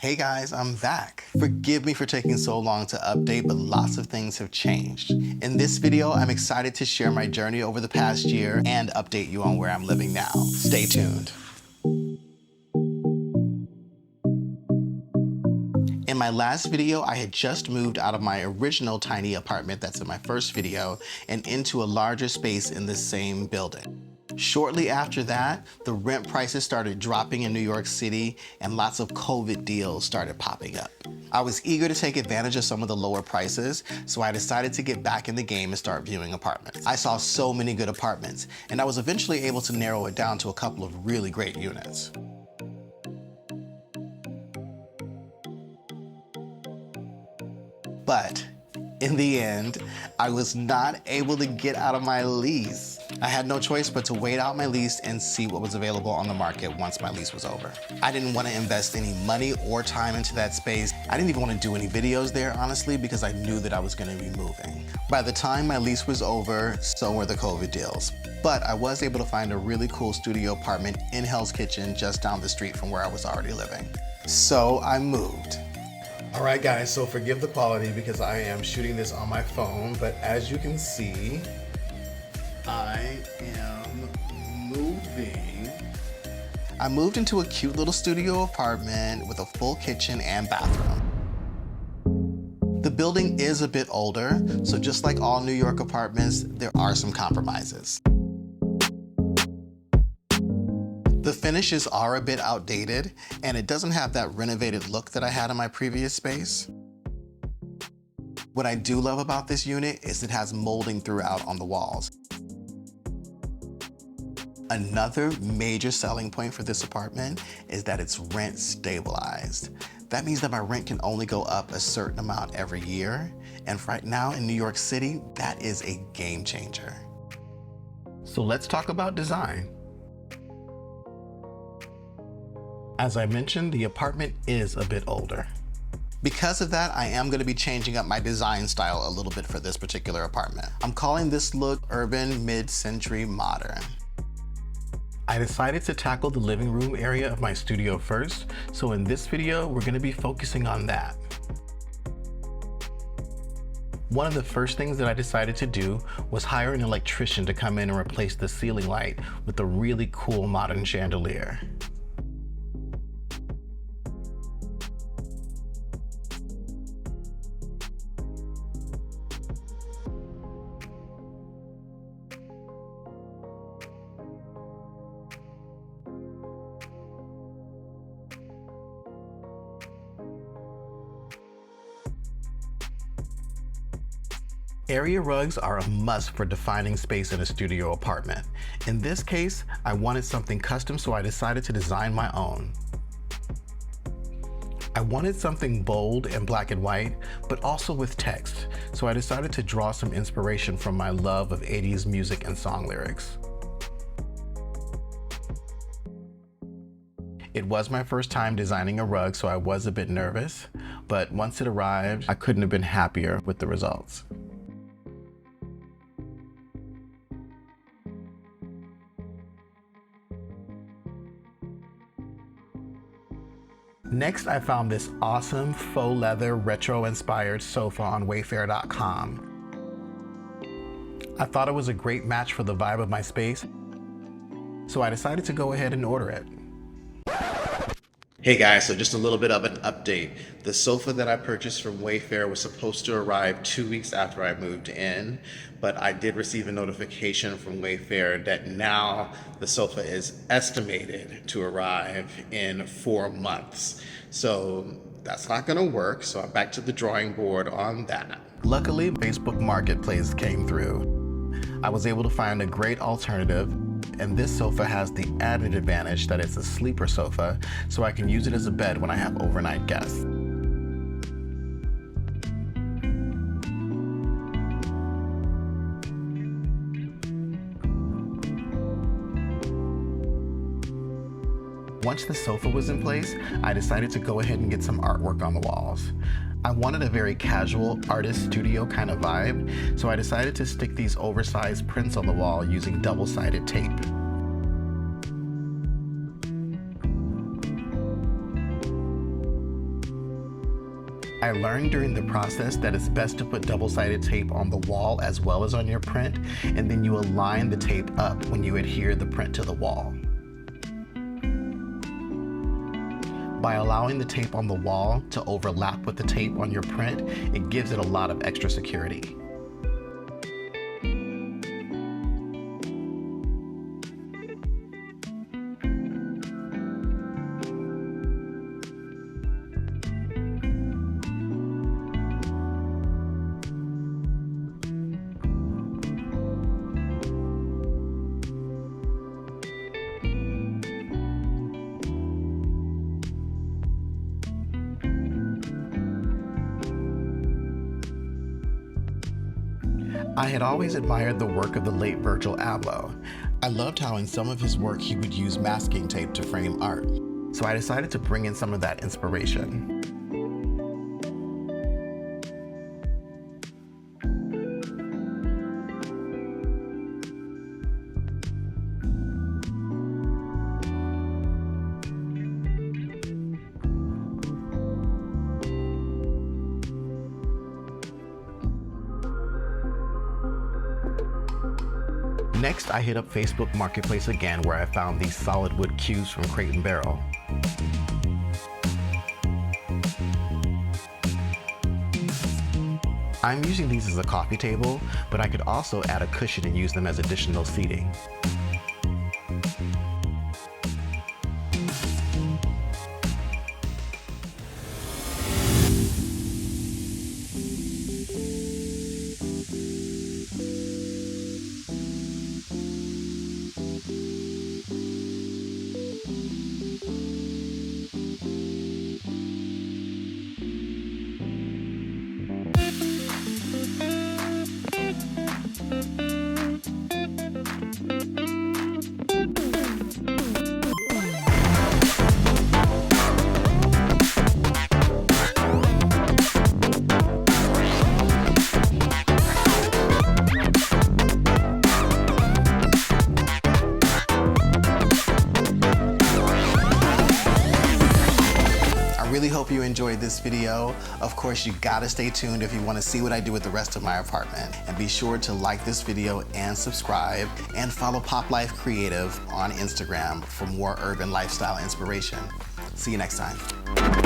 Hey guys, I'm back. Forgive me for taking so long to update, but lots of things have changed. In this video, I'm excited to share my journey over the past year and update you on where I'm living now. Stay tuned. In my last video, I had just moved out of my original tiny apartment that's in my first video and into a larger space in the same building. Shortly after that, the rent prices started dropping in New York City and lots of COVID deals started popping up. I was eager to take advantage of some of the lower prices, so I decided to get back in the game and start viewing apartments. I saw so many good apartments, and I was eventually able to narrow it down to a couple of really great units. But in the end, I was not able to get out of my lease. I had no choice but to wait out my lease and see what was available on the market once my lease was over. I didn't want to invest any money or time into that space. I didn't even want to do any videos there, honestly, because I knew that I was going to be moving. By the time my lease was over, so were the COVID deals. But I was able to find a really cool studio apartment in Hell's Kitchen just down the street from where I was already living. So I moved. All right, guys, so forgive the quality because I am shooting this on my phone, but as you can see, I am moving. I moved into a cute little studio apartment with a full kitchen and bathroom. The building is a bit older, so just like all New York apartments, there are some compromises. The finishes are a bit outdated, and it doesn't have that renovated look that I had in my previous space. What I do love about this unit is it has molding throughout on the walls. Another major selling point for this apartment is that it's rent stabilized. That means that my rent can only go up a certain amount every year, and right now in New York City, that is a game changer. So let's talk about design. As I mentioned, the apartment is a bit older. Because of that, I am going to be changing up my design style a little bit for this particular apartment. I'm calling this look urban, mid-century, modern. I decided to tackle the living room area of my studio first, so in this video, we're going to be focusing on that. One of the first things that I decided to do was hire an electrician to come in and replace the ceiling light with a really cool modern chandelier. Area rugs are a must for defining space in a studio apartment. In this case, I wanted something custom, so I decided to design my own. I wanted something bold and black and white, but also with text, so I decided to draw some inspiration from my love of 80s music and song lyrics. It was my first time designing a rug, so I was a bit nervous, but once it arrived, I couldn't have been happier with the results. Next, I found this awesome faux leather retro-inspired sofa on Wayfair.com. I thought it was a great match for the vibe of my space, so I decided to go ahead and order it. Hey guys, so just a little bit of an update. The sofa that I purchased from Wayfair was supposed to arrive 2 weeks after I moved in, but I did receive a notification from Wayfair that now the sofa is estimated to arrive in 4 months. So that's not gonna work, so I'm back to the drawing board on that. Luckily, Facebook Marketplace came through. I was able to find a great alternative, and this sofa has the added advantage that it's a sleeper sofa, so I can use it as a bed when I have overnight guests. Once the sofa was in place, I decided to go ahead and get some artwork on the walls. I wanted a very casual artist studio kind of vibe, so I decided to stick these oversized prints on the wall using double-sided tape. I learned during the process that it's best to put double-sided tape on the wall as well as on your print, and then you align the tape up when you adhere the print to the wall. By allowing the tape on the wall to overlap with the tape on your print, it gives it a lot of extra security. I had always admired the work of the late Virgil Abloh. I loved how in some of his work he would use masking tape to frame art. So I decided to bring in some of that inspiration. Next, I hit up Facebook Marketplace again, where I found these solid wood cubes from Crate & Barrel. I'm using these as a coffee table, but I could also add a cushion and use them as additional seating. I really hope you enjoyed this video. Of course, you gotta stay tuned if you wanna see what I do with the rest of my apartment. And be sure to like this video and subscribe, and follow Pop Life Creative on Instagram for more urban lifestyle inspiration. See you next time.